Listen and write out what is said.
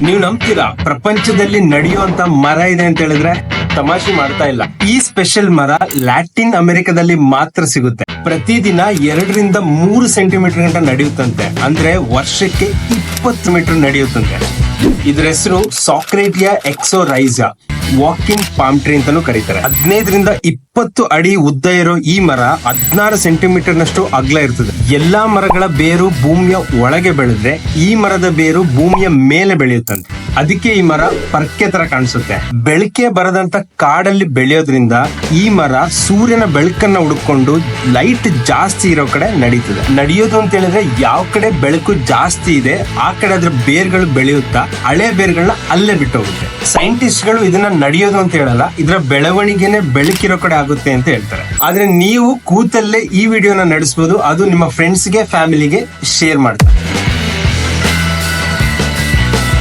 ನೀವು ನಂಬ್ತೀರಾ, ಪ್ರಪಂಚದಲ್ಲಿ ನಡೆಯುವಂತ ಮರ ಇದೆ ಅಂತ ಹೇಳಿದ್ರೆ ತಮಾಷೆ ಮಾಡ್ತಾ ಇಲ್ಲ. ಈ ಸ್ಪೆಷಲ್ ಮರ ಲ್ಯಾಟಿನ್ ಅಮೆರಿಕದಲ್ಲಿ ಮಾತ್ರ ಸಿಗುತ್ತೆ. ಪ್ರತಿದಿನ 2 ರಿಂದ 3 ಸೆಂಟಿಮೀಟರ್ ಗಂಟ ನಡೆಯುತ್ತಂತೆ. ಅಂದ್ರೆ ವರ್ಷಕ್ಕೆ 20 ಮೀಟರ್ ನಡೆಯುತ್ತಂತೆ. ಇದ್ರ ಹೆಸರು ಸಾಕ್ರೇಟಿಯಾ ಎಕ್ಸೋರೈಸಾ, ವಾಕಿಂಗ್ ಪಾಮ್ ಟ್ರೀ ಅಂತಾನೂ ಕರೀತಾರೆ. 15 ರಿಂದ 20 ಅಡಿ ಉದ್ದ ಇರೋ ಈ ಮರ 16 ಸೆಂಟಿಮೀಟರ್ ನಷ್ಟು ಅಗಲ ಇರ್ತದೆ. ಎಲ್ಲಾ ಮರಗಳ ಬೇರು ಭೂಮಿಯ ಒಳಗೆ ಬೆಳೆದ್ರೆ ಈ ಮರದ ಬೇರು ಭೂಮಿಯ ಮೇಲೆ ಬೆಳೆಯುತ್ತಂತೆ. ಅದಕ್ಕೆ ಈ ಮರ ಪರ್ಕೆ ತರ ಕಾಣಿಸುತ್ತೆ. ಬೆಳಕೆ ಬರದಂತ ಕಾಡಲ್ಲಿ ಬೆಳೆಯೋದ್ರಿಂದ ಈ ಮರ ಸೂರ್ಯನ ಬೆಳಕನ್ನ ಹುಡುಕೊಂಡು ಲೈಟ್ ಜಾಸ್ತಿ ಇರೋ ಕಡೆ ನಡೀತದೆ. ನಡೆಯೋದು ಅಂತ ಹೇಳಿದ್ರೆ ಯಾವ ಕಡೆ ಬೆಳಕು ಜಾಸ್ತಿ ಇದೆ ಆ ಕಡೆ ಅದ್ರ ಬೇರ್ಗಳು ಬೆಳೆಯುತ್ತಾ ಹಳೆ ಬೇರ್ಗಳನ್ನ ಅಲ್ಲೇ ಬಿಟ್ಟು ಹೋಗುತ್ತೆ. ಸೈಂಟಿಸ್ಟ್ ಗಳು ಇದನ್ನ ನಡೆಯೋದು ಅಂತ ಹೇಳಲ್ಲ, ಇದರ ಬೆಳವಣಿಗೆನೆ ಬೆಳಕಿರೋ ಕಡೆ ಆಗುತ್ತೆ ಅಂತ ಹೇಳ್ತಾರೆ. ಆದ್ರೆ ನೀವು ಕೂತಲ್ಲೇ ಈ ವಿಡಿಯೋನ ನಡೆಸಬಹುದು. ಅದು ನಿಮ್ಮ ಫ್ರೆಂಡ್ಸ್ಗೆ, ಫ್ಯಾಮಿಲಿಗೆ ಶೇರ್ ಮಾಡ್ತಾರೆ.